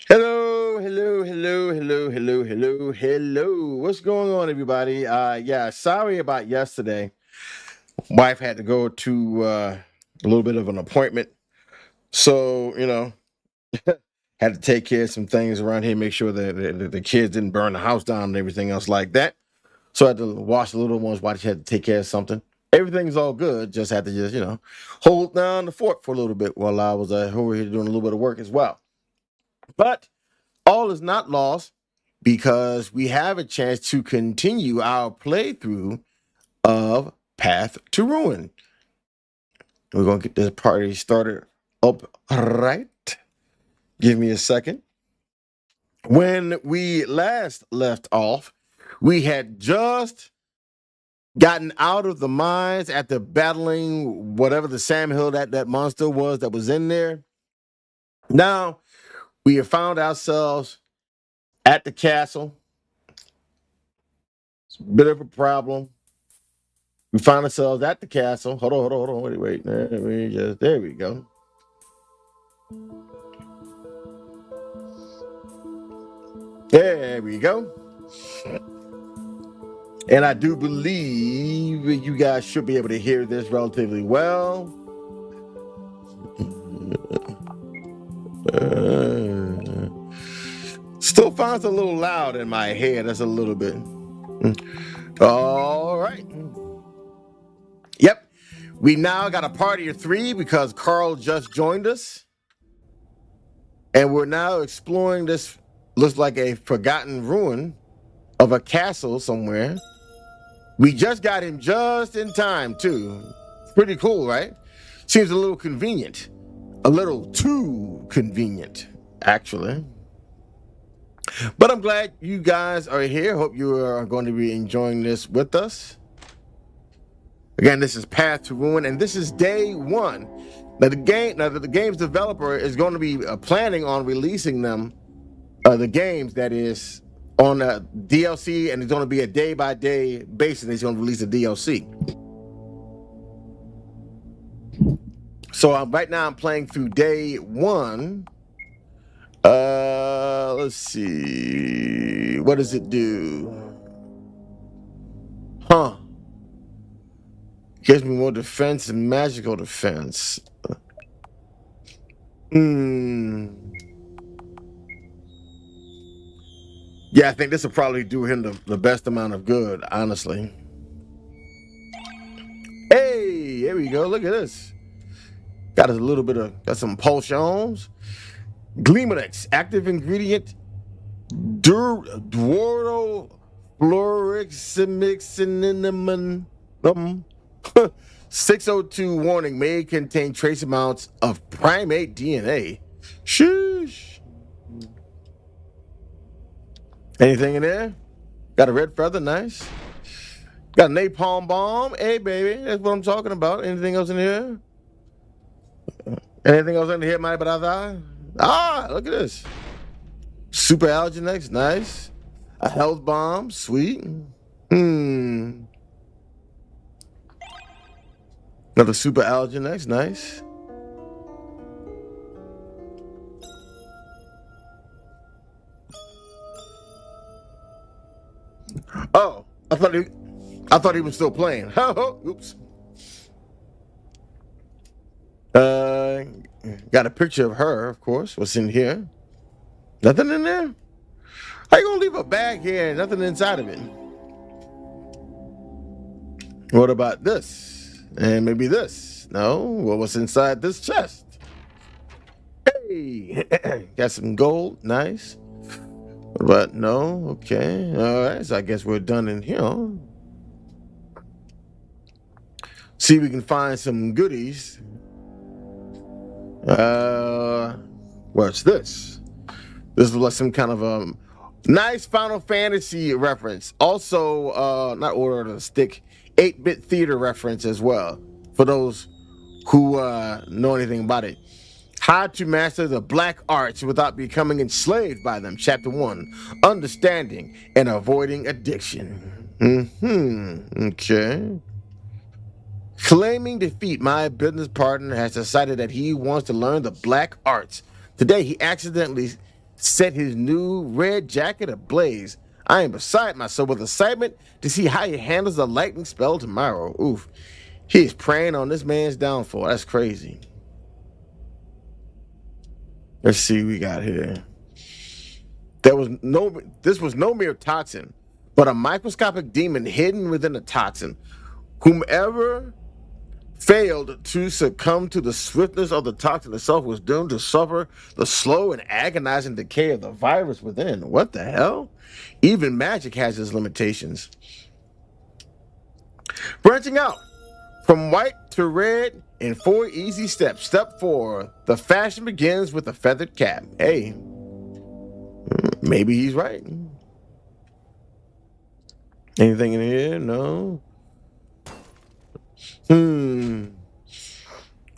Hello, hello, hello, hello, hello, hello, hello. What's going on, everybody? Yeah, sorry about yesterday. Wife had to go to a little bit of an appointment, so had to take care of some things around here, make sure that the kids didn't burn the house down and everything else like that. So I had to watch the little ones while she had to take care of something. Everything's all good. Just had to hold down the fort for a little bit while I was over here doing a little bit of work as well. But all is not lost because we have a chance to continue our playthrough of Path to Ruin. We're going to get this party started up right. Give me a second. When we last left off, we had just gotten out of the mines after battling whatever the Sam Hill that monster was that was in there. Now, we have found ourselves at the castle. It's a bit of a problem. We find ourselves at the castle. Hold on. Wait. There we go. There we go. And I do believe you guys should be able to hear this relatively well. Still finds a little loud in my head. That's a little bit. All right. Yep. We now got a party of 3 because Carl just joined us. And we're now exploring this, looks like a forgotten ruin of a castle somewhere. We just got him just in time, too. Pretty cool, right? Seems a little convenient. A little too convenient, actually. But I'm glad you guys are here. Hope you are going to be enjoying this with us. Again, this is Path to Ruin, and this is day 1. Now, the game's developer is going to be planning on releasing them, the games, that is, on a DLC, and it's going to be a day-by-day basis. He's going to release a DLC. So right now I'm playing through day 1. Let's see. What does it do? Huh. Gives me more defense and magical defense. Yeah, I think this will probably do him the best amount of good, honestly. Hey, here we go. Look at this. Got got some potions. Gleamonex, active ingredient. Duoro Floriximixinimum. 602 warning may contain trace amounts of primate DNA. Sheesh. Anything in there? Got a red feather, nice. Got a napalm bomb. Hey, baby, that's what I'm talking about. Anything else in here? Anything else in here, my brother? Ah, look at this. Super Alginex, nice. A health bomb, sweet. Another Super Alginex, nice. Oh, I thought he was still playing. Oops. Got a picture of her, of course. What's in here? Nothing in there? How you gonna leave a bag here and nothing inside of it? What about this? And maybe this? No? Well, what's inside this chest? Hey, got some gold, nice. But no, okay. All right, so I guess we're done in here. See if we can find some goodies. What's this? This is like some kind of nice Final Fantasy reference. Also, not Order of the Stick, 8-bit theater reference as well, for those who know anything about it. How to master the black arts without becoming enslaved by them. Chapter 1, understanding and avoiding addiction. Okay. Claiming defeat, my business partner has decided that he wants to learn the black arts. Today, he accidentally set his new red jacket ablaze. I am beside myself with excitement to see how he handles the lightning spell tomorrow. Oof. He's preying on this man's downfall. That's crazy. Let's see what we got here. This was no mere toxin, but a microscopic demon hidden within a toxin. Whomever failed to succumb to the swiftness of the toxin itself was doomed to suffer the slow and agonizing decay of the virus within. What the hell? Even magic has its limitations. Branching out from white to red in 4 easy steps. Step 4, the fashion begins with a feathered cap. Hey, maybe he's right. Anything in here? No.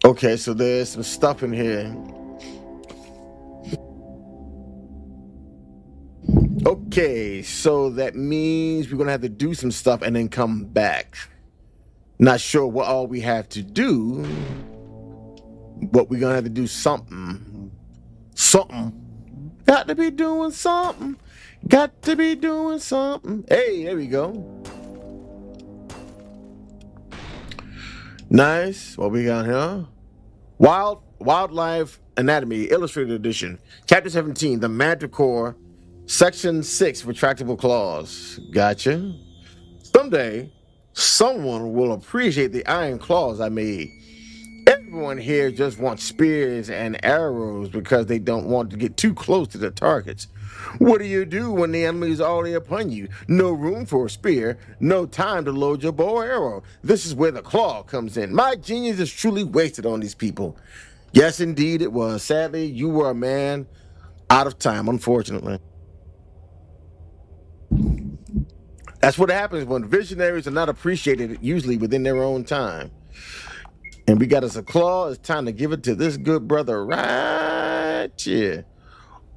Okay, so there's some stuff in here. Okay, so that means we're gonna have to do some stuff and then come back. Not sure what all we have to do, but we're gonna have to do something. Something. Got to be doing something. Got to be doing something. Hey, there we go. Nice. What we got here? Wildlife Anatomy, Illustrated Edition. Chapter 17, The Manticore, Section 6, Retractable Claws. Gotcha. Someday, someone will appreciate the iron claws I made. Everyone here just wants spears and arrows because they don't want to get too close to the targets. What do you do when the enemy is already upon you? No room for a spear, no time to load your bow or arrow. This is where the claw comes in. My genius is truly wasted on these people. Yes, indeed it was. Sadly, you were a man out of time, unfortunately. That's what happens when visionaries are not appreciated, usually within their own time. And we got us a claw. It's time to give it to this good brother right here.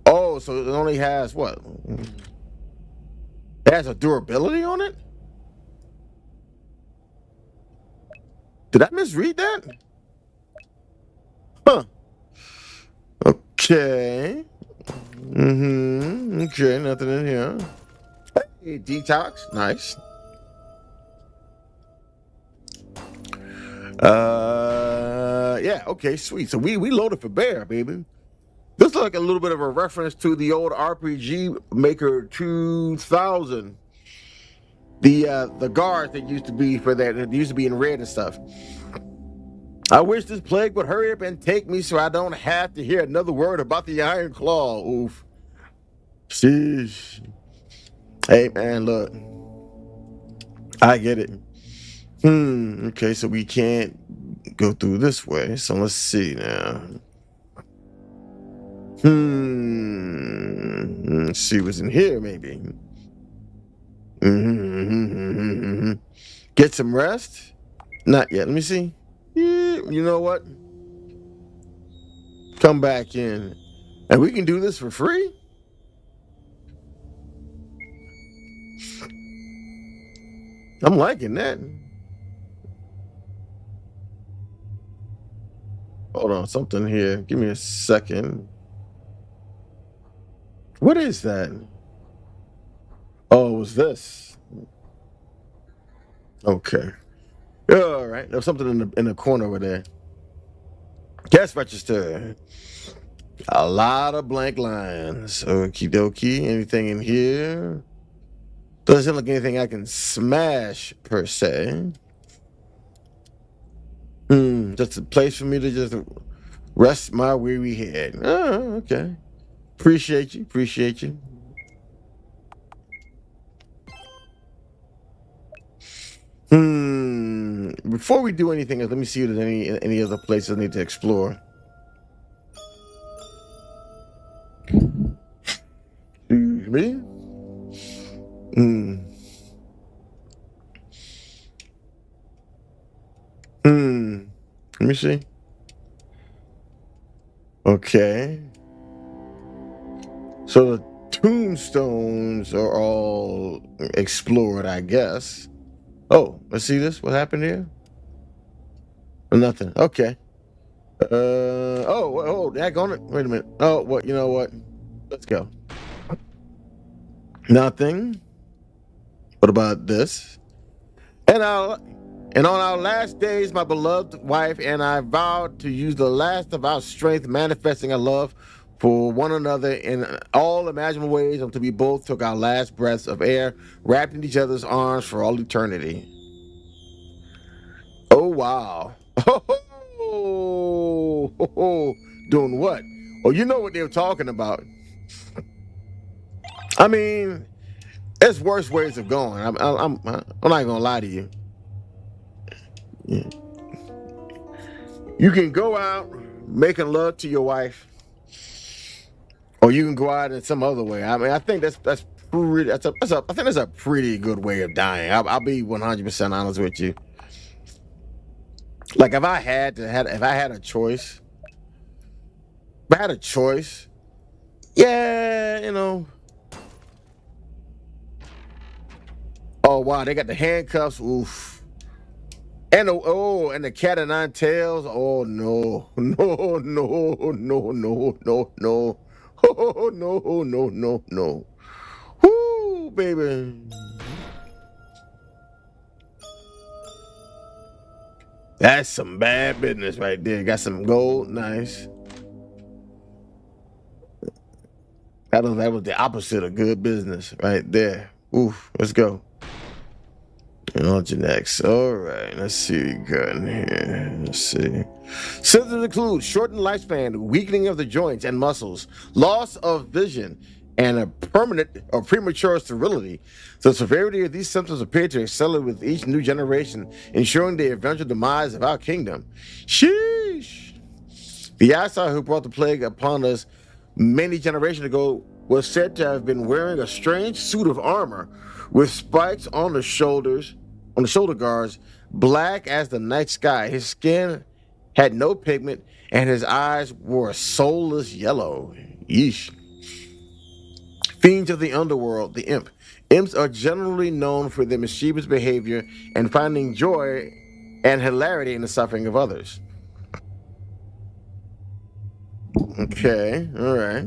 Oh, so it only has what? It has a durability on it? Did I misread that? Huh. Okay. Okay, nothing in here. Hey, detox. Nice. Yeah, okay, sweet. So we loaded for bear, baby. This looks like a little bit of a reference to the old RPG Maker 2000. The guards that used to be for that used to be in red and stuff. I wish this plague would hurry up and take me so I don't have to hear another word about the Iron Claw. Oof. Sheesh. Hey man, look. I get it. Okay, so we can't go through this way. So let's see now. Let's see what's in here, maybe. Get some rest? Not yet. Let me see. Yeah, you know what? Come back in. And we can do this for free? I'm liking that. Hold on, something here. Give me a second. What is that? Oh, it was this. Okay. All right. There's something in the corner over there. Cash register. A lot of blank lines. Okie dokie. Anything in here? Doesn't look like anything I can smash per se. Just a place for me to just rest my weary head. Oh, okay. Appreciate you. Appreciate you. Before we do anything else, let me see if there's any other places I need to explore. Excuse me. Let me see. Okay. So the tombstones are all explored, I guess. Oh, let's see this. What happened here? Nothing. Okay. Oh, that on it. Wait a minute. Oh, what? You know what? Let's go. Nothing. What about this? And on our last days, my beloved wife and I vowed to use the last of our strength, manifesting our love for one another in all imaginable ways until we both took our last breaths of air, wrapped in each other's arms for all eternity. Oh, wow. Doing what? Oh, you know what they were talking about. I mean, there's worse ways of going. I'm not gonna lie to you. You can go out making love to your wife, or you can go out in some other way. I mean, I think that's pretty. I think that's a pretty good way of dying. I'll be 100% honest with you. Like if I had a choice, if I had a choice, yeah, you know, Oh wow, they got the handcuffs. Oof. And the cat o' nine tails. Oh no, no, no, no, no, no, no. Oh no, no, no, no. Whoo, baby. That's some bad business right there. Got some gold. Nice. That was the opposite of good business right there. Oof. Let's go. And on to next. All right. Let's see what we got in here. Let's see. Symptoms include shortened lifespan, weakening of the joints and muscles, loss of vision, and a permanent or premature sterility. The severity of these symptoms appear to accelerate with each new generation, ensuring the eventual demise of our kingdom. Sheesh. The Yasar who brought the plague upon us many generations ago was said to have been wearing a strange suit of armor with spikes on the shoulder guards, black as the night sky. His skin had no pigment, and his eyes were a soulless yellow. Yeesh. Fiends of the underworld, the imp. Imps are generally known for their mischievous behavior and finding joy and hilarity in the suffering of others. Okay, all right.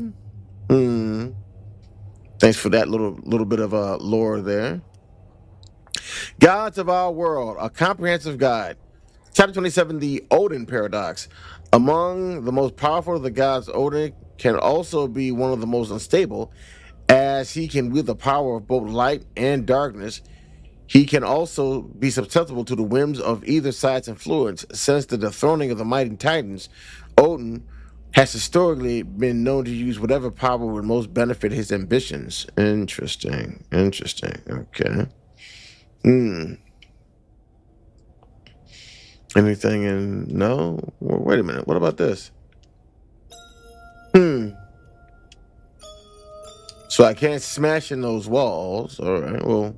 Hmm. Thanks for that little bit of lore there. Gods of our world, a comprehensive guide. Chapter 27, the Odin paradox. Among the most powerful of the gods, Odin can also be one of the most unstable, as he can wield the power of both light and darkness. He can also be susceptible to the whims of either side's influence. Since the dethroning of the mighty titans, Odin has historically been known to use whatever power would most benefit his ambitions. Interesting. Interesting. Okay. Hmm. Anything in no? Well, wait a minute. What about this? Hmm. So I can't smash in those walls. All right. Well.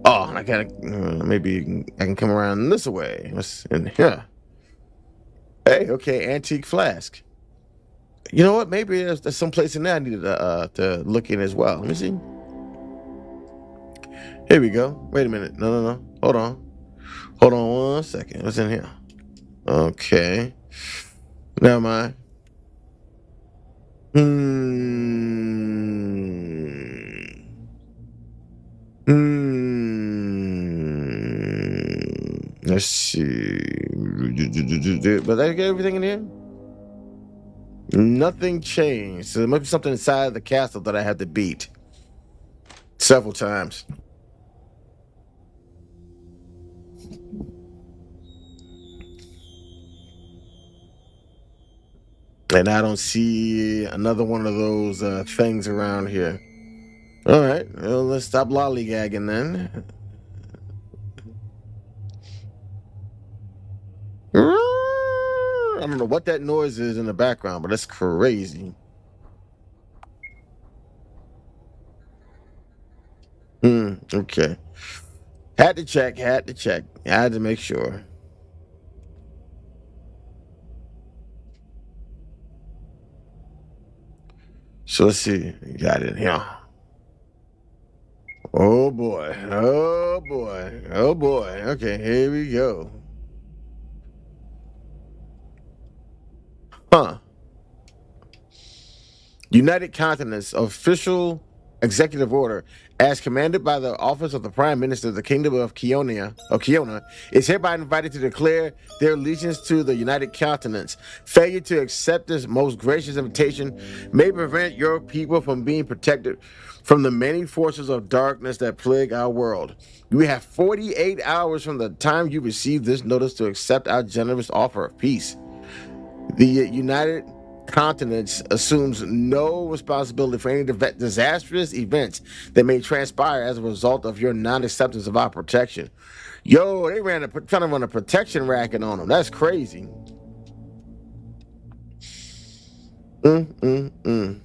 Oh, and I gotta maybe I can come around this way. What's in here? Hey, okay, antique flask. You know what? Maybe there's some place in there I needed to look in as well. Let me see. Here we go. Wait a minute. No, no, no. Hold on. Hold on 1 second. What's in here? Okay. Never mind. Hmm. Hmm. Let's see. But I get everything in here. Nothing changed. So there must be something inside the castle that I had to beat several times. And I don't see another one of those things around here. All right, well, let's stop lollygagging then. I don't know what that noise is in the background, but that's crazy. Okay. Had to check, had to check. I had to make sure. So let's see. Got it here. Oh boy. Oh boy. Oh boy. Okay, here we go. Huh. United Continents official executive order, as commanded by the office of the Prime Minister of the Kingdom of Kiona, is hereby invited to declare their allegiance to the United Continents. Failure to accept this most gracious invitation may prevent your people from being protected from the many forces of darkness that plague our world. You have 48 hours from the time you receive this notice to accept our generous offer of peace. The United Continents assumes no responsibility for any disastrous events that may transpire as a result of your non-acceptance of our protection. Yo, they trying to run a protection racket on them. That's crazy. Mm, mm, mm.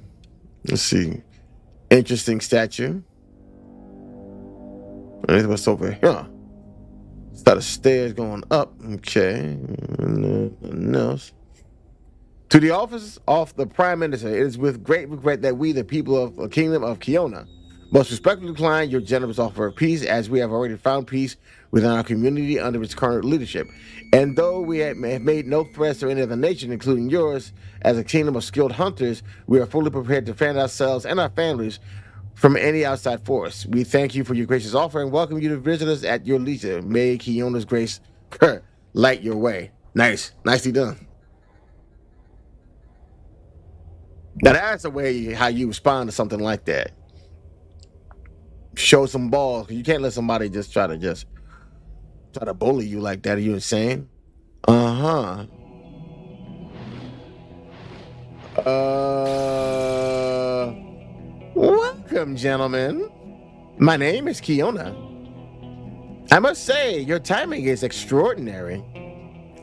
Let's see. Interesting statue. What's over here? It's got a stairs going up. Okay. Nothing else. To the office of the Prime Minister, it is with great regret that we, the people of the Kingdom of Kiona, Most respectfully decline your generous offer of peace, as we have already found peace within our community under its current leadership. And though we have made no threats to any other nation, including yours, as a kingdom of skilled hunters, we are fully prepared to defend ourselves and our families from any outside force. We thank you for your gracious offer and welcome you to visit us at your leisure. May Kiona's grace light your way. Nice. Nicely done. Now that's the way how you respond to something like that. Show some balls. You can't let somebody just try to bully you like that. Are you insane? Uh-huh. Uh Welcome, gentlemen. My name is Kiona. I must say, your timing is extraordinary.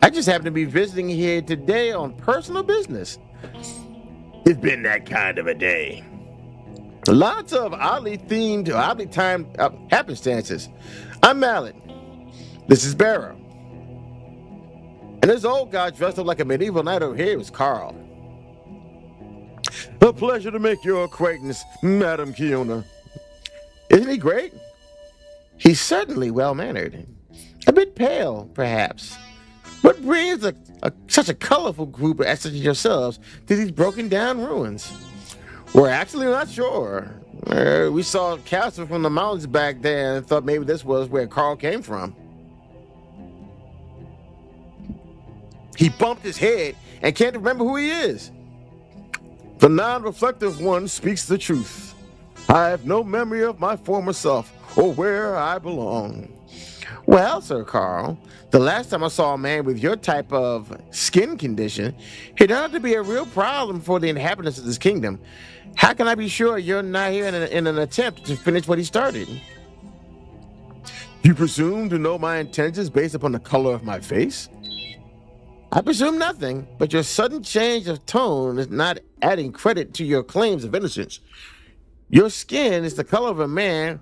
I just happen to be visiting here today on personal business. It's been that kind of a day. Lots of oddly themed, oddly timed happenstances. I'm Mallet. This is Barrow. And this old guy dressed up like a medieval knight over here is Carl. A pleasure to make your acquaintance, Madam Kiona. Isn't he great? He's certainly well-mannered. A bit pale, perhaps. What brings such a colorful group such as yourselves to these broken-down ruins? We're actually not sure. We saw a castle from the mountains back there and thought maybe this was where Carl came from. He bumped his head and can't remember who he is. The non-reflective one speaks the truth. I have no memory of my former self or where I belong. Well, Sir Carl, the last time I saw a man with your type of skin condition, it ought to be a real problem for the inhabitants of this kingdom. How can I be sure you're not here in an attempt to finish what he started? You presume to know my intentions based upon the color of my face? I presume nothing, but your sudden change of tone is not adding credit to your claims of innocence. Your skin is the color of a man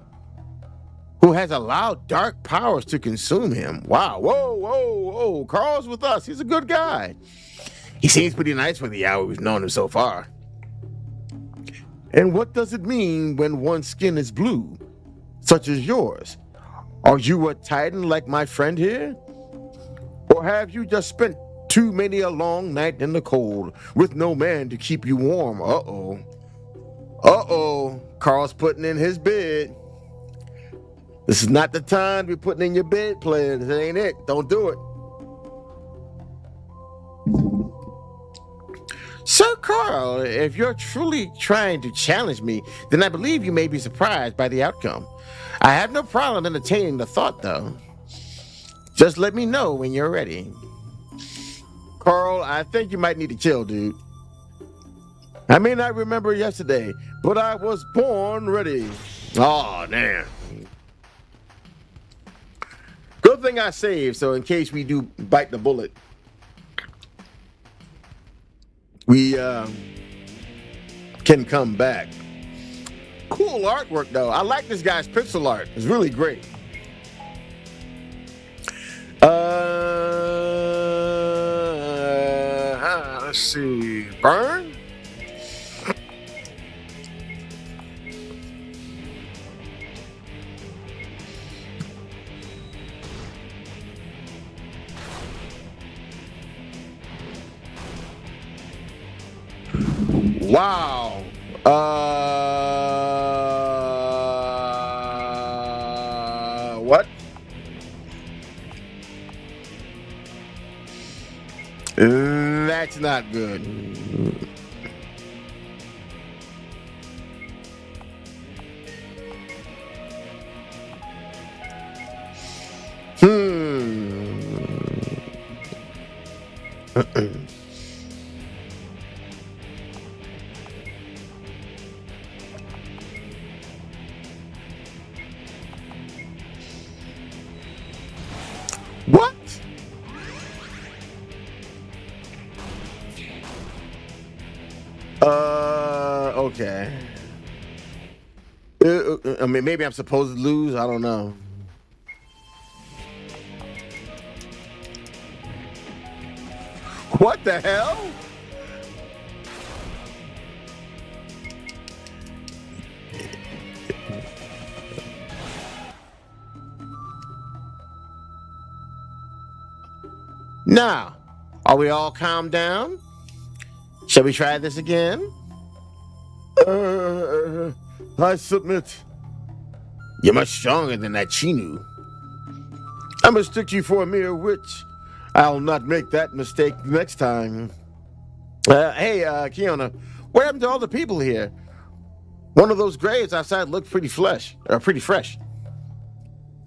who has allowed dark powers to consume him. Wow, whoa. Carl's with us. He's a good guy. He seems pretty nice for the hour we've known him so far. And what does it mean when one's skin is blue, such as yours? Are you a titan like my friend here? Or have you just spent too many a long night in the cold with no man to keep you warm? Uh-oh. Carl's putting in his bid. This is not the time to be putting in your bid, players. This ain't it. Don't do it. Sir Carl, if you're truly trying to challenge me, then I believe you may be surprised by the outcome. I have no problem entertaining the thought, though. Just let me know when you're ready. Carl, I think you might need to chill, dude. I may not remember yesterday, but I was born ready. Oh, damn. Good thing I saved, so in case we do bite the bullet, we can come back. Cool artwork, though. I like this guy's pixel art. It's really great. Let's see. Burn? Wow. What? That's not good. What? Okay. I mean, maybe I'm supposed to lose. I don't know. What the hell? Now, are we all calmed down? Shall we try this again? I submit. You're much stronger than that Chinu. I mistook you for a mere witch. I'll not make that mistake next time. Hey, Kiona, what happened to all the people here? One of those graves outside looked pretty fresh.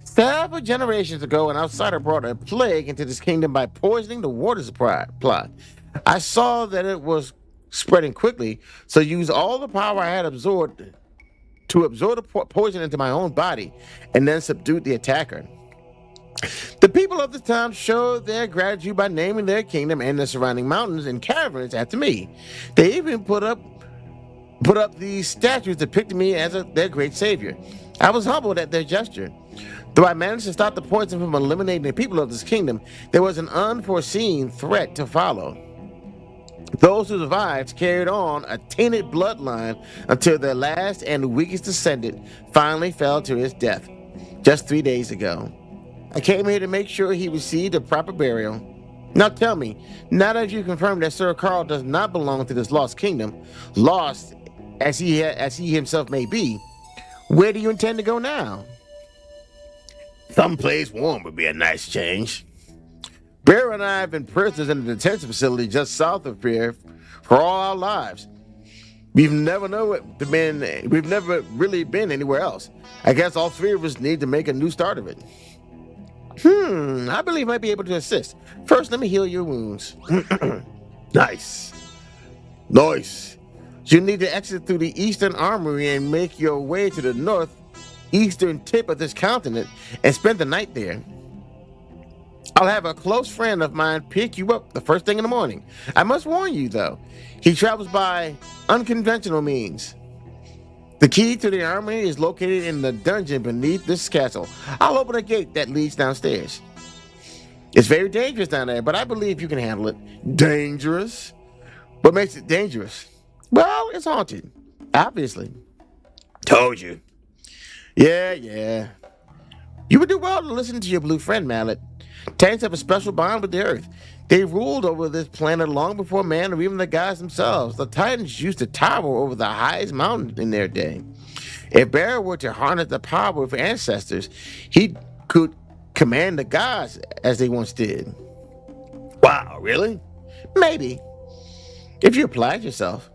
Several generations ago, an outsider brought a plague into this kingdom by poisoning the water supply. I saw that it was spreading quickly, so used all the power I had absorbed to absorb the poison into my own body, and then subdued the attacker. The people of the town showed their gratitude by naming their kingdom and the surrounding mountains and caverns after me. They even put up these statues depicting me as their great savior. I was humbled at their gesture. Though I managed to stop the poison from eliminating the people of this kingdom, there was an unforeseen threat to follow. Those who survived carried on a tainted bloodline until their last and weakest descendant finally fell to his death just 3 days ago. I came here to make sure he received a proper burial. Now tell me, now that you confirmed that Sir Carl does not belong to this lost kingdom, lost as he himself may be, where do you intend to go now? Someplace warm would be a nice change. Bear and I have been prisoners in a detention facility just south of here for all our lives. We've never really been anywhere else. I guess all three of us need to make a new start of it. I believe I might be able to assist. First, let me heal your wounds. Nice. You need to exit through the eastern armory and make your way to the northeastern tip of this continent and spend the night there. I'll have a close friend of mine pick you up the first thing in the morning. I must warn you, though, he travels by unconventional means. The key to the armory is located in the dungeon beneath this castle. I'll open a gate that leads downstairs. It's very dangerous down there, but I believe you can handle it. Dangerous? What makes it dangerous? Well, it's haunted, obviously. Told you. Yeah. You would do well to listen to your blue friend, Mallet. Titans have a special bond with the Earth. They ruled over this planet long before man or even the gods themselves. The Titans used to tower over the highest mountain in their day. If Bear were to harness the power of ancestors, he could command the gods as they once did. Wow, really? Maybe. If you applied yourself.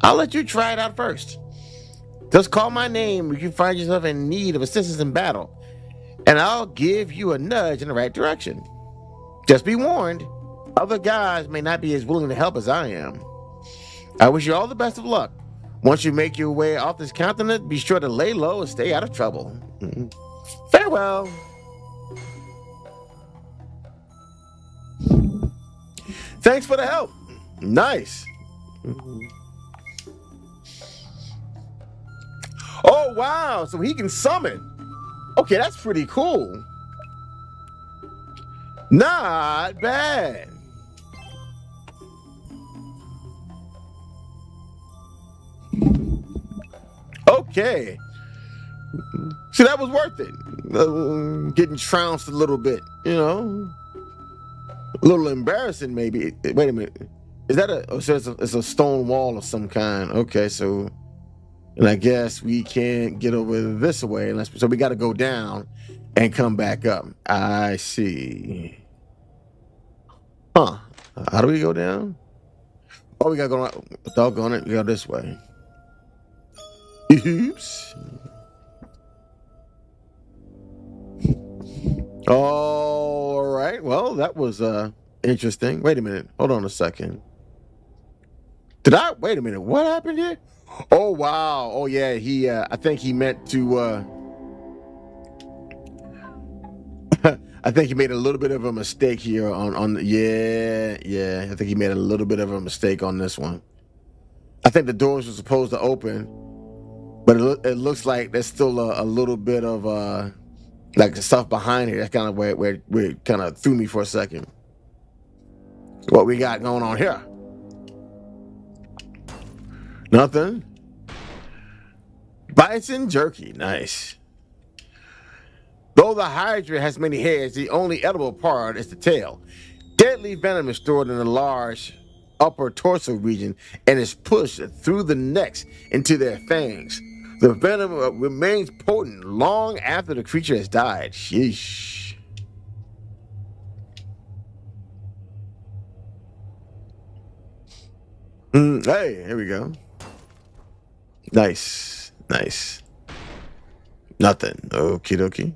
I'll let you try it out first. Just call my name if you find yourself in need of assistance in battle, and I'll give you a nudge in the right direction. Just be warned, other guys may not be as willing to help as I am. I wish you all the best of luck. Once you make your way off this continent, be sure to lay low and stay out of trouble. Farewell. Thanks for the help. Nice. Oh, wow. So he can summon. Okay, that's pretty cool. Not bad. Okay. See, that was worth it. Getting trounced a little bit, A little embarrassing, maybe. Wait a minute. Is that it's a stone wall of some kind. Okay, so, and I guess we can't get over this way so we got to go down and come back up. I see. Huh. How do we go down? Oh, we got to go, doggone it, we go this way. Oops. All right. Well, that was interesting. Wait a minute. Hold on a second. Wait a minute. What happened here? Oh, wow. Oh, yeah. I think he meant to, I think he made a little bit of a mistake here yeah. I think he made a little bit of a mistake on this one. I think the doors were supposed to open, but it looks like there's still a little bit of, like the stuff behind here. That's kind of where it kind of threw me for a second. What we got going on here? Nothing. Bison jerky, nice. Though the Hydra has many heads, the only edible part is the tail. Deadly venom is stored in a large upper torso region and is pushed through the necks into their fangs. The venom remains potent long after the creature has died. Sheesh. Hey, here we go. Nice. Nice. Nothing. Okie dokie.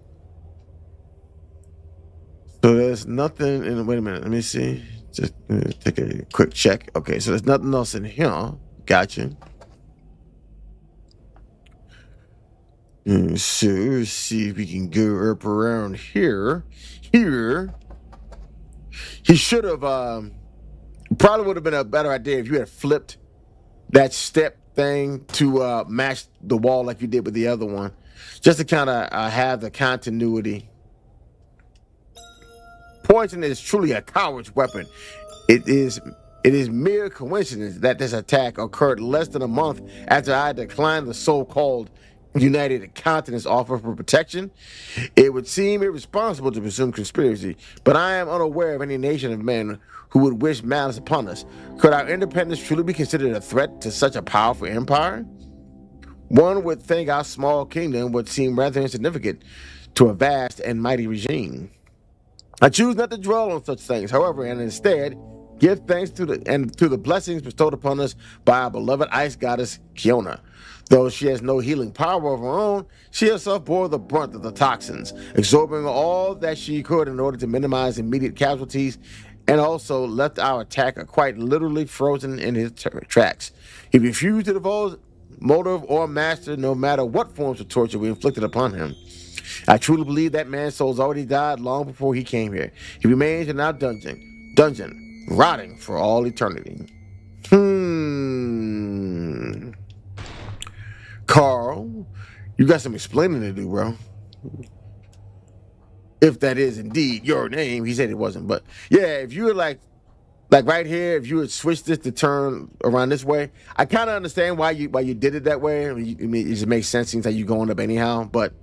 So there's nothing in. Wait a minute. Let me see. Just take a quick check. Okay, so there's nothing else in here. Gotcha. So let's see if we can go up around here. Here. He should have. Probably would have been a better idea if you had flipped that step thing to match the wall like you did with the other one, just to kind of have the continuity. Poison is truly a coward's weapon. It is it is mere coincidence that this attack occurred less than a month after I declined the so-called United Continents offer for protection. It would seem irresponsible to presume conspiracy, but I am unaware of any nation of men who would wish malice upon us. Could our independence truly be considered a threat to such a powerful empire? One would think our small kingdom would seem rather insignificant to a vast and mighty regime. I choose not to dwell on such things, however, and instead give thanks to the blessings bestowed upon us by our beloved ice goddess Kiona. Though she has no healing power of her own, she herself bore the brunt of the toxins, absorbing all that she could in order to minimize immediate casualties, and also left our attacker quite literally frozen in his tracks. He refused to divulge motive or master no matter what forms of torture we inflicted upon him. I truly believe that man's soul's already died long before he came here. He remains in our dungeon, rotting for all eternity. Carl, you got some explaining to do, bro. If that is indeed your name. He said it wasn't, but yeah, if you were like right here, if you would switch this to turn around this way, I kind of understand why you did it that way. I mean, it just makes sense. Seems like you're going up anyhow, but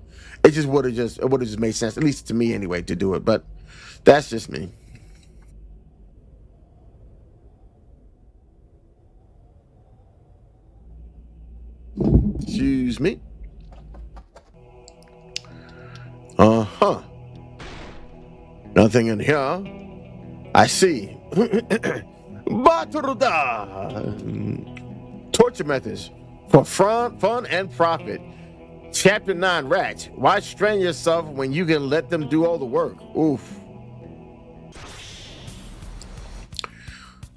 it would have just made sense, at least to me anyway, to do it. But that's just me. Excuse me. Uh-huh. Nothing in here. I see. Batruda. Torture methods for fun and profit. Chapter 9, Rats. Why strain yourself when you can let them do all the work? Oof.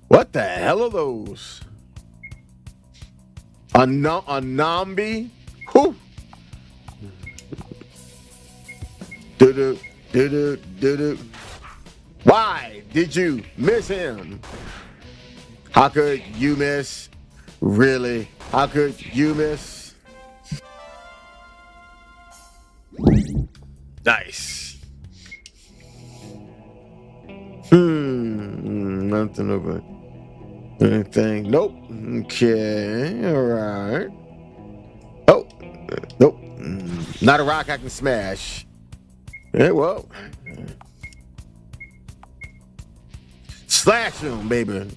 What the hell are those? A Nambi? Who? Do. Why did you miss him? How could you miss? Really? How could you miss? Nice. Nothing over anything. Nope. Okay. All right. Oh. Nope. Not a rock I can smash. Yeah, well. Slash him, baby.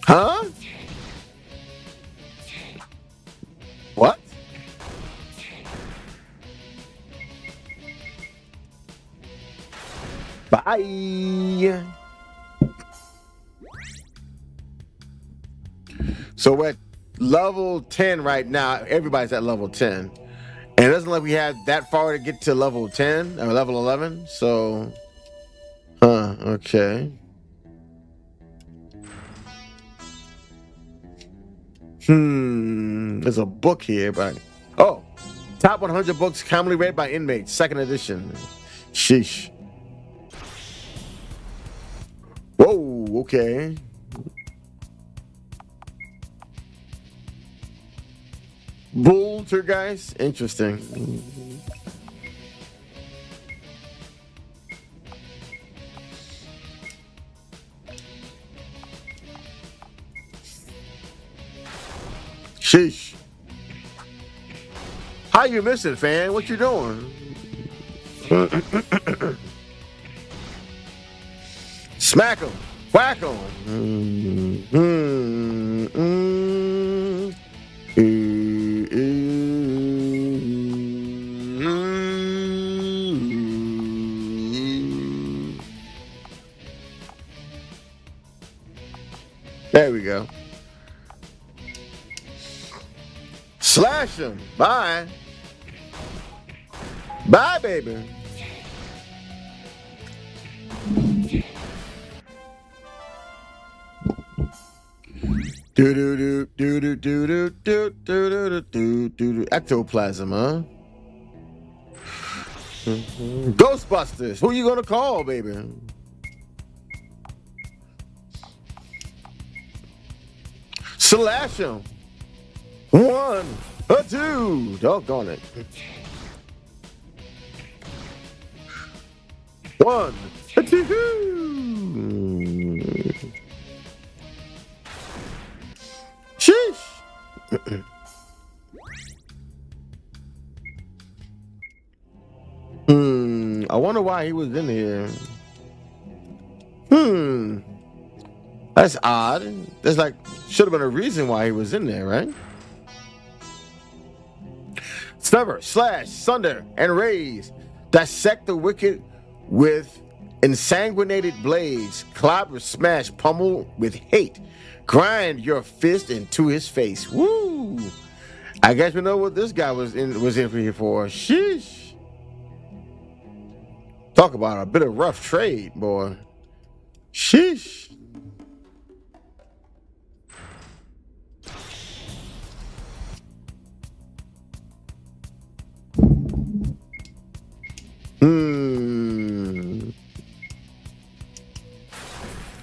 Huh? What? Bye. So we're at level 10 right now. Everybody's at level 10. And it doesn't look like we have that far to get to level 10 or level 11. So, okay. There's a book here, but top 100 books commonly read by inmates, second edition. Sheesh. Whoa, okay. Guys, interesting. Sheesh. How you missing, fan? What you doing? Smack him. Whack him. Mm, mm, mm, There we go. Slash him. Bye. Bye, baby. Do do do do do do do do do do. Ectoplasm, huh? Ghostbusters. Who you gonna call, baby? Slash him. 1 or 2. Doggone it. 1 or 2. Sheesh. I wonder why he was in here. That's odd. There's like should have been a reason why he was in there, right? Sever, slash, sunder, and raise. Dissect the wicked with ensanguinated blades. Clobber, smash, pummel with hate. Grind your fist into his face. Woo! I guess we know what this guy was in here for. Sheesh. Talk about a bit of rough trade, boy. Sheesh.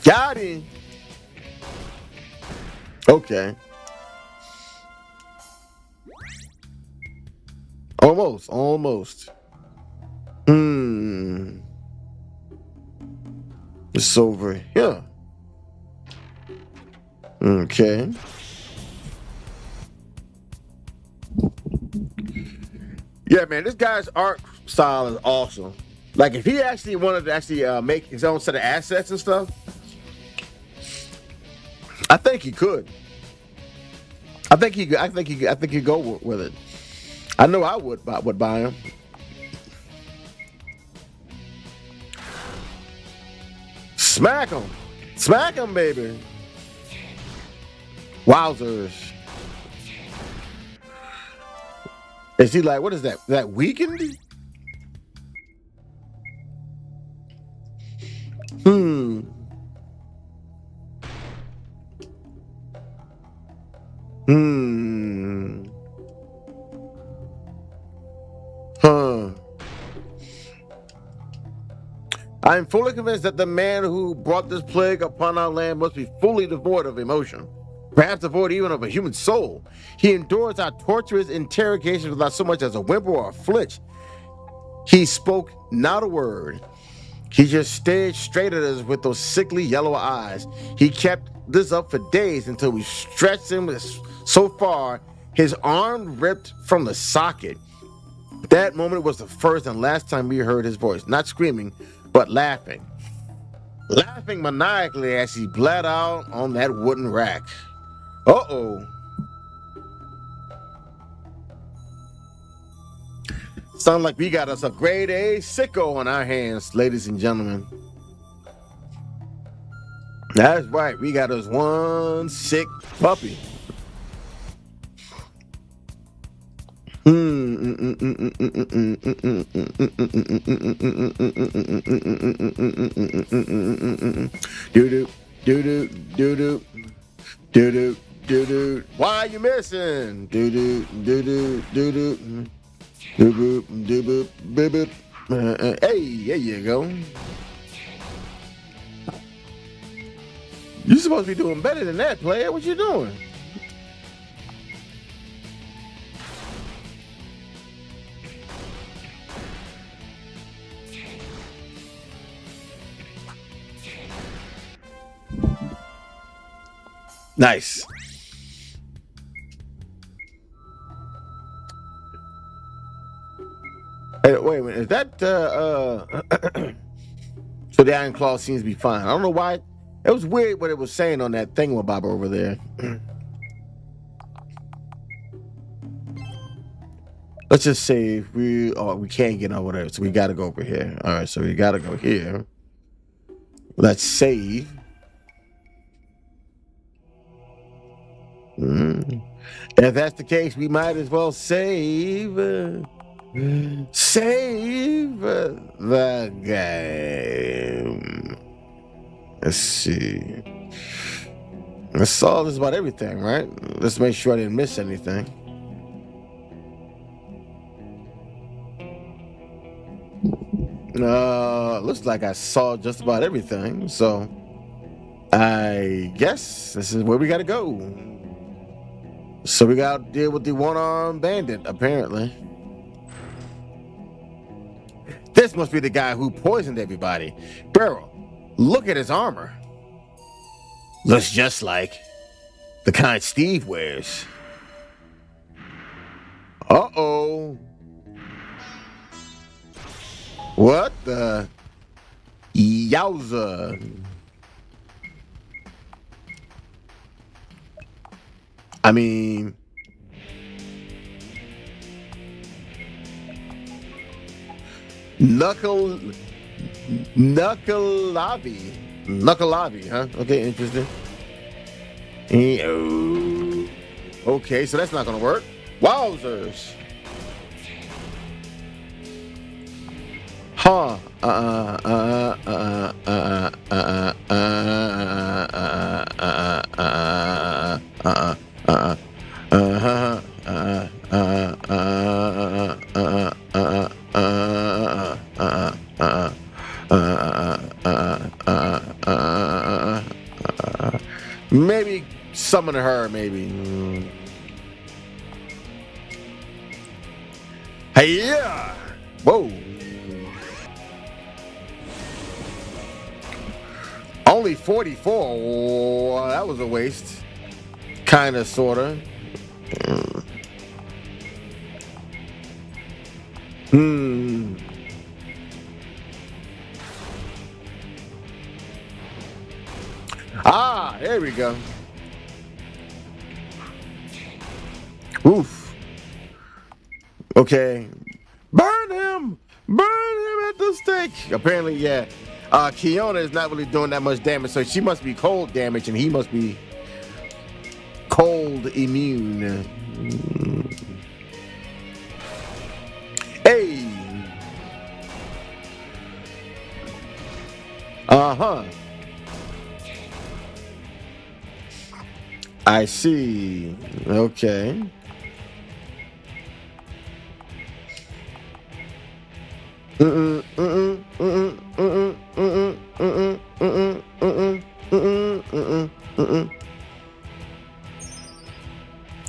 Got him. Okay. Almost. It's over here. Okay. Yeah, man, this guy's art style is awesome. Like, if he actually wanted to actually make his own set of assets and stuff, I think he could. I think he'd go with it. I know I would buy him. Smack him, baby. Wowzers. Is he like, what is that? That weakened? I am fully convinced that the man who brought this plague upon our land must be fully devoid of emotion, perhaps devoid even of a human soul. He endures our torturous interrogations without so much as a whimper or a flinch. He spoke not a word. He just stared straight at us with those sickly yellow eyes. He kept this up for days until we stretched him so far his arm ripped from the socket. That moment was the first and last time we heard his voice, not screaming, but laughing maniacally as he bled out on that wooden rack. Uh-oh. Sound like we got us a grade A sicko on our hands, ladies and gentlemen. That's right, we got us one sick puppy. Do-do. Why are you missing? Do-do. Hey, there you go. You're supposed to be doing better than that, player. What you doing? Nice. Hey, wait a minute. Is that So the Iron Claw seems to be fine. I don't know why. It was weird what it was saying on that thingamabob over there. Let's just say we can't get over there, so we got to go over here. All right, so we got to go here. Let's save. If that's the case, we might as well save the game. Let's see. I saw just about everything, right? Let's make sure I didn't miss anything. Looks like I saw just about everything, so I guess this is where we gotta go. So we gotta deal with the one-armed bandit, apparently. This must be the guy who poisoned everybody. Bro, look at his armor. Looks just like the kind Steve wears. Uh-oh. What the? Yowza. I mean, Knuckleavi, huh? Okay, interesting. Okay, so that's not gonna work. Wowzers. Huh. Maybe summon her, maybe. Hey, yeah. Whoa. Only 44. Oh, that was a waste. Kind of, sort of. Ah, there we go. Oof. Okay. Burn him! Burn him at the stake! Apparently, yeah. Kiona is not really doing that much damage, so she must be cold damage, and he must be cold immune. Hey! Uh-huh. I see. Okay.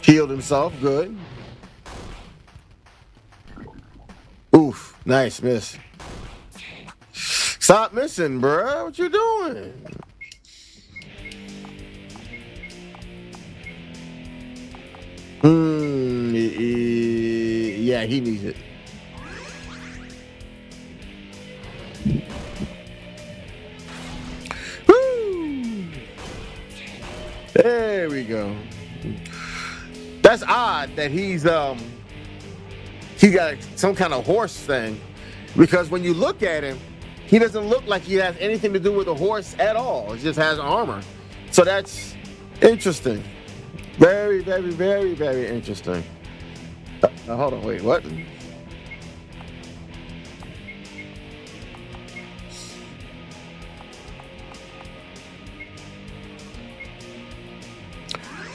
Healed himself. Good. Oof. Nice miss. Stop missing, bruh. What you doing? Yeah, he needs it. Woo! There we go. That's odd that he got some kind of horse thing, because when you look at him, he doesn't look like he has anything to do with a horse at all. He just has armor. So that's interesting. Very, very, very, very interesting. Hold on, wait, what?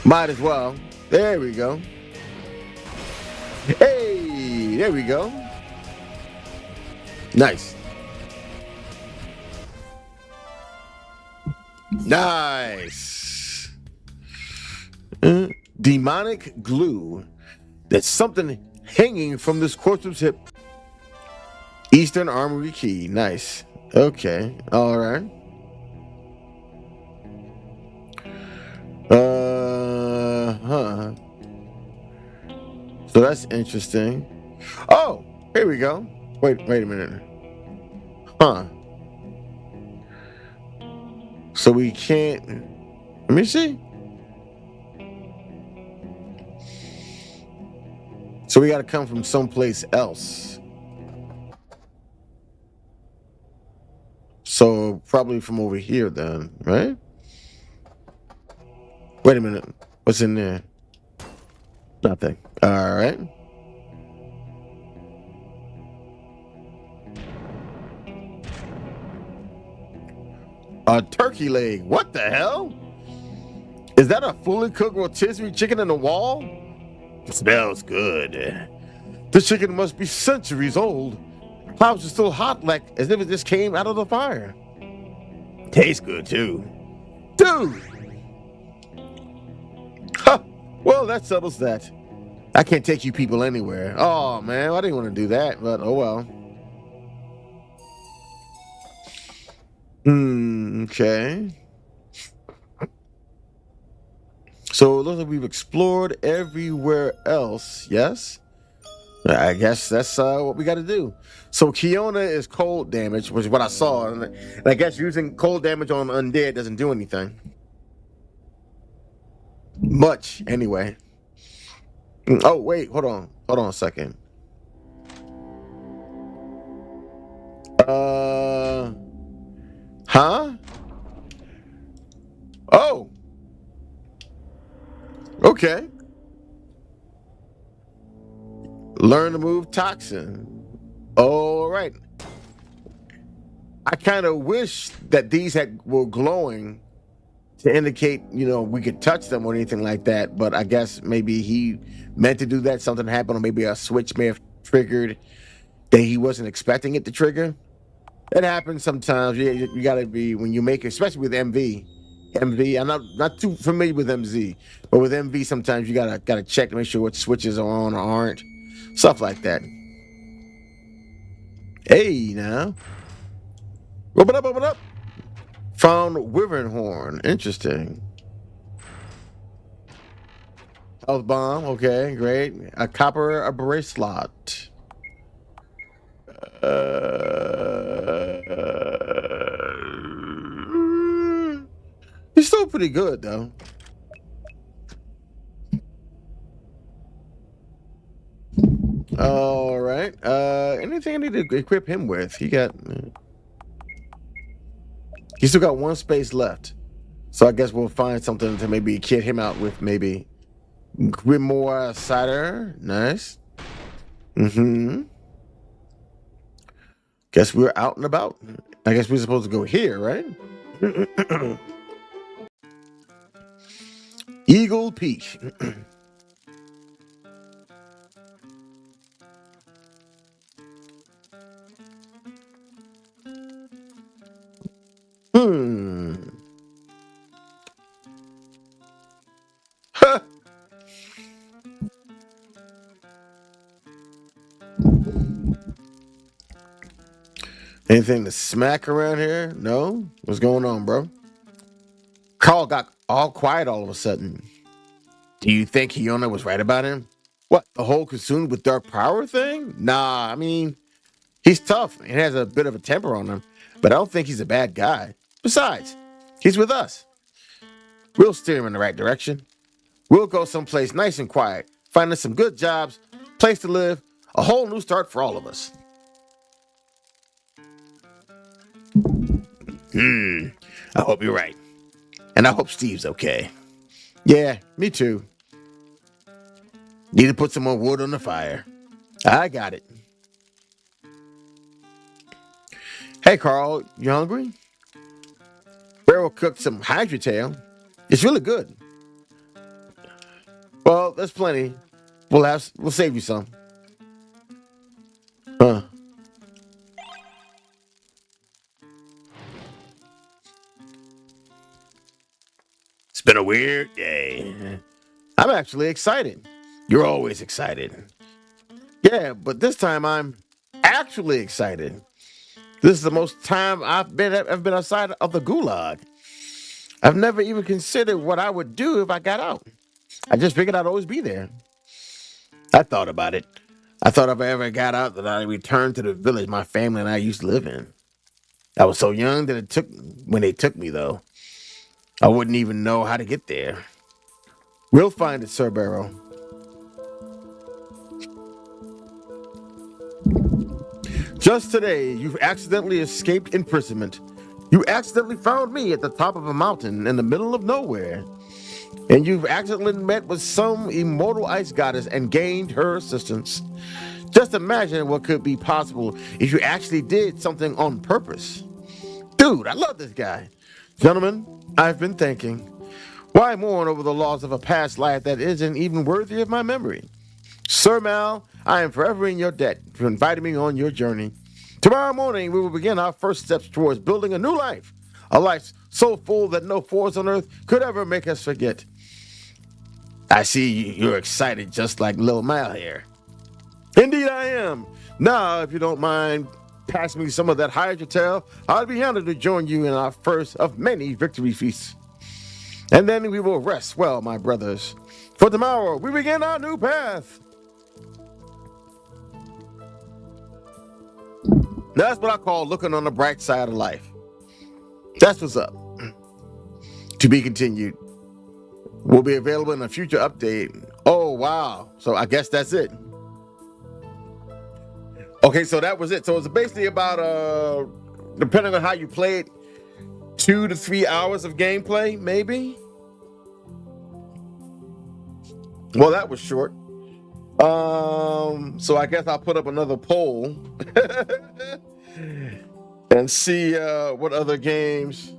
Might as well. There we go. Hey, there we go. Nice. Nice. Demonic glue. That's something hanging from this corpse's hip. Eastern Armory key. Nice. Okay. All right. Huh. So that's interesting. Oh, here we go. Wait a minute. Huh. So we can't. Let me see. So we got to come from someplace else. So probably from over here then, right? Wait a minute. What's in there? Nothing. All right. A turkey leg. What the hell? Is that a fully cooked rotisserie chicken in the wall? It smells good. The chicken must be centuries old. How is it still hot, like as if it just came out of the fire? Tastes good too. Dude! Ha! Well, that settles that. I can't take you people anywhere. Oh man, I didn't want to do that, but oh well. Okay. So it looks like we've explored everywhere else, yes? I guess that's what we got to do. So Kiona is cold damage, which is what I saw. And I guess using cold damage on undead doesn't do anything. Much, anyway. Oh, wait, hold on. Hold on a second. Huh? Oh. Okay. Learn to move toxin. All right. I kind of wish that these were glowing to indicate, we could touch them or anything like that. But I guess maybe he meant to do that. Something happened, or maybe a switch may have triggered that he wasn't expecting it to trigger. It happens sometimes. You got to be when you make it, especially with MV. MV. I'm not too familiar with MZ, but with MV, sometimes you gotta check to make sure what switches are on or aren't. Stuff like that. Hey, now. Open up, open up. Found Wyvern Horn. Interesting. Health bomb. Okay, great. A copper a bracelet. He's still pretty good though. All right. Anything I need to equip him with? He still got one space left. So I guess we'll find something to maybe kit him out with, maybe. Grimoire cider. Nice. Mm-hmm. Guess we're out and about. I guess we're supposed to go here, right? Eagle Peak. Hmm. Huh. Anything to smack around here? No? What's going on, bro? Carl got all quiet all of a sudden. Do you think Hiona was right about him? What, the whole consumed with dark power thing? Nah, I mean, he's tough and has a bit of a temper on him, but I don't think he's a bad guy. Besides, he's with us. We'll steer him in the right direction. We'll go someplace nice and quiet, find us some good jobs, place to live, a whole new start for all of us. I hope you're right. And I hope Steve's okay. Yeah, me too. Need to put some more wood on the fire. I got it. Hey, Carl, you hungry? Beryl cooked some hydrotail. It's really good. Well, there's plenty. We'll save you some. Huh. It's been a weird day. I'm actually excited. You're always excited. Yeah, but this time I'm actually excited. This is the most time I've been outside of the gulag. I've never even considered what I would do if I got out. I just figured I'd always be there. I thought about it. I thought if I ever got out that I'd return to the village my family and I used to live in. I was so young that it took when they took me though. I wouldn't even know how to get there. We'll find it, Sir Barrow. Just today, you've accidentally escaped imprisonment. You accidentally found me at the top of a mountain in the middle of nowhere. And you've accidentally met with some immortal ice goddess and gained her assistance. Just imagine what could be possible if you actually did something on purpose. Dude, I love this guy. Gentlemen, I've been thinking. Why mourn over the loss of a past life that isn't even worthy of my memory? Sir Mal, I am forever in your debt for inviting me on your journey. Tomorrow morning, we will begin our first steps towards building a new life. A life so full that no force on earth could ever make us forget. I see you're excited just like Lil Mal here. Indeed I am. Now, if you don't mind passing me some of that hydrotel, I'll be honored to join you in our first of many victory feasts. And then we will rest well, my brothers. For tomorrow, we begin our new path. That's what I call looking on the bright side of life. That's what's up. To be continued. Will be available in a future update. Oh, wow. So I guess that's it. Okay, so that was it. So it's basically about, depending on how you play it, 2 to 3 hours of gameplay, maybe? Well, that was short. So I guess I'll put up another poll and see what other games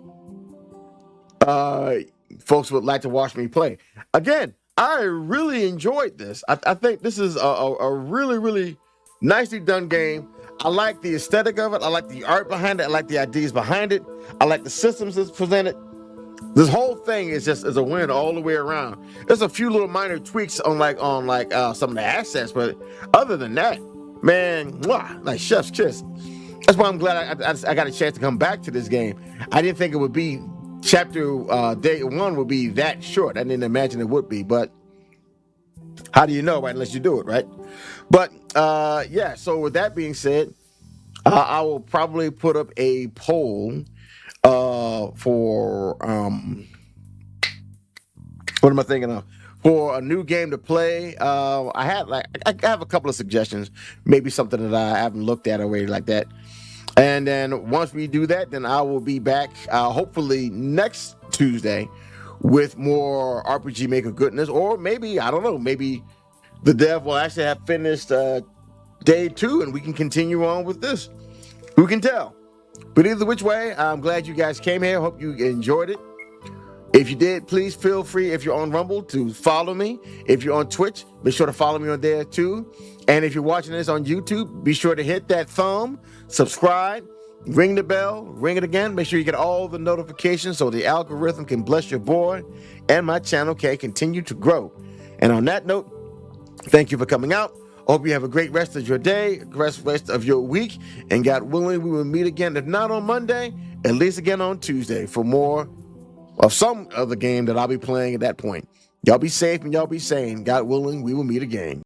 folks would like to watch me play. Again, I really enjoyed this. I think this is a really, really nicely done game. I like the aesthetic of it. I like the art behind it. I like the ideas behind it. I like the systems that's presented. This whole thing is a win all the way around. There's a few little minor tweaks on some of the assets, but other than that, man, mwah, like chef's kiss. That's why I'm glad I got a chance to come back to this game. I didn't think it would be chapter day 1 would be that short. I didn't imagine it would be, but how do you know, right? Unless you do it, right? But yeah. So with that being said, I will probably put up a poll for what am I thinking of? For a new game to play. I have a couple of suggestions, maybe something that I haven't looked at already like that. And then once we do that, then I will be back hopefully next Tuesday with more RPG Maker goodness, or maybe, I don't know, maybe the dev will actually have finished day 2 and we can continue on with this. Who can tell? But either which way, I'm glad you guys came here. Hope you enjoyed it. If you did, please feel free, if you're on Rumble, to follow me. If you're on Twitch, be sure to follow me on there too. And if you're watching this on YouTube, be sure to hit that thumb, subscribe, ring the bell, ring it again. Make sure you get all the notifications so the algorithm can bless your boy and my channel can continue to grow. And on that note, thank you for coming out. Hope you have a great rest of your day, rest of your week, and God willing, we will meet again, if not on Monday, at least again on Tuesday for more of some other game that I'll be playing at that point. Y'all be safe and y'all be sane. God willing, we will meet again.